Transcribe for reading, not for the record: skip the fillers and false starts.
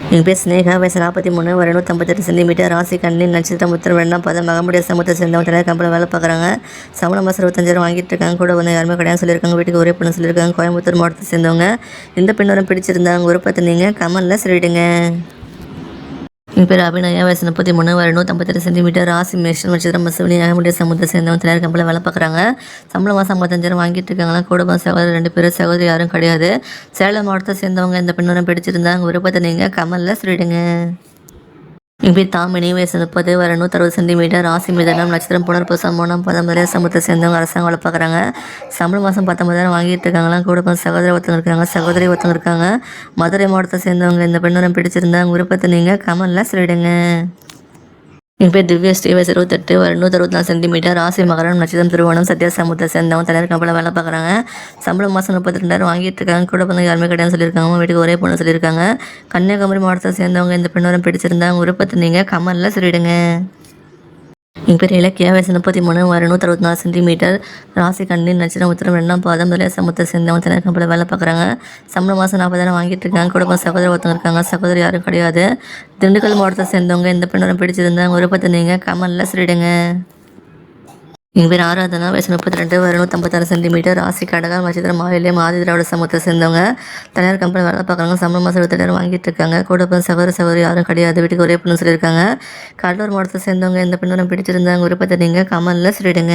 என் பேர் ஸ்னேகா, வயசு 43, ஒரு 158 சென்டிமீட்டர், ராசி கன்னி, நட்சத்திரம் உத்திரம், 2ஆம் பாதம், மகமுடைய சமூகத்தை சேர்ந்தவங்க தனியார் கம்பெனியில் வேலை பார்க்குறாங்க. சம்பளம் மாதம் 25,000 வாங்கிட்டு இருக்காங்க. கூட வந்து யாருமே கிடையாது சொல்லியிருக்காங்க. வீட்டுக்கு ஒரே பொண்ணு சொல்லியிருக்காங்க. கோயம்புத்தூர் மாவட்டத்தை சேர்ந்தவங்க. இந்த பெண்ணோரம் பிடிச்சிருந்தாங்க விருப்பத்தை நீங்கள் கமெண்ட்டில் சொல்லிவிடுங்க. என் பேர் அபிநயா, வயசு 33, ஒரு 158 சென்டிமீட்டர், ராசி மேஷம், நட்சத்திரம் மசவனி, மகமுடைய சமூகத்தை சேர்ந்தவங்க தனியார் கம்பெனியில் வேலை பார்க்குறாங்க. சம்பளம் மாதம் 55,000 வாங்கிட்டு இருக்காங்களா. கூட சகோதரர் 2 பேர், சகோதரி யாரும் கிடையாது. சேலம் மாவட்டத்தை சேர்ந்தவங்க. இந்த பெண்ணோரம் பிடிச்சிருந்தாங்க விருப்பத்தை நீங்கள் கமெண்ட்டில் சொல்லிவிடுங்க. என் பேர் தாமினி, வயசு 30, ஒரு 160 சென்டிமீட்டர், ராசி மிதனம், நட்சத்திரம் புனர்பூசம், 3ஆம் பாதம், நிறைய சமூகத்தை சேர்ந்தவங்க அரசாங்கம் வேலை பார்க்குறாங்க. சம்பளம் மாதம் 19,000 வாங்கிட்டு இருக்காங்களாம். கூட சகோதரி ஒருத்தவங்க இருக்காங்க, சகோதரி ஒருத்தவங்க இருக்காங்க. மதுரை மாவட்டத்தை சேர்ந்தவங்க. இந்த பெண்ணோரம் பிடிச்சிருந்தாங்க விருப்பத்தை நீங்கள் கமெண்ட்டில் சொல்லிவிடுங்க. என் பேர் திவ்யா ஸ்ரீ, வயசு 28, ஒரு 164 சென்டிமீட்டர், ராசி மகரம், நட்சத்திரம் திருவோணம், சத்யா சமூகத்தை சேர்ந்தவங்க தனியார் கம்பெனியில் வேலை பார்க்குறாங்க. சம்பளம் மாதம் 32,000 வாங்கிட்டு இருக்காங்க. கூட வந்து யாருமே கிடையாது சொல்லியிருக்காங்க. வீட்டுக்கு ஒரே பொண்ணு சொல்லியிருக்காங்க. கன்னியாகுமரி மாவட்டத்தை சேர்ந்தவங்க. இந்த பெண்ணோரம் பிடிச்சிருந்தாங்க விருப்பத்தை நீங்கள் கமெண்ட்டில் சொல்லிவிடுங்க. என் பேர் இலக்கியா, வயசு 33, ஒரு 164 சென்டிமீட்டர், ராசி கன்னி, நட்சத்திரம் உத்திரம், 2ஆம் பாதம், நிறைய சமூகத்தை சேர்ந்தவங்க தனியார் கம்பெனியில் வேலை பார்க்குறாங்க. சம்பளம் மாதம் 40,000 வாங்கிட்டு இருக்காங்க. கூட சகோதரி ஒருத்தவங்க இருக்காங்க, சகோதரி யாரும் கிடையாது. திண்டுக்கல் மாவட்டத்தை சேர்ந்தவங்க. இந்த பெண்ணோரம் பிடிச்சிருந்தாங்க விருப்பத்தை நீங்கள் கமெண்ட்டில் சொல்லிவிடுங்க. எங்கள் பேர் ஆராதனா, வயசு 32, ஒரு 156 சென்டிமீட்டர், ராசி கடகம், நட்சத்திரம் மாயில்யம், ஆதி திராவிட சமூகத்தை சேர்ந்தவங்க தனியார் கம்பெனி வேலை பார்க்குறாங்க. சம்பளம் மாதம் 27,000 வாங்கிட்டு இருக்காங்க. கூட சகோதரி யாரும் கிடையாது. வீட்டுக்கு ஒரே பொண்ணு சொல்லியிருக்காங்க. கடலூர் மாவட்டத்தை சேர்ந்தவங்க. இந்த பெண்ணோரம் பிடிச்சிருந்தாங்க விருப்பத்தை நீங்கள் கமெண்ட்டில் சொல்லிவிடுங்க.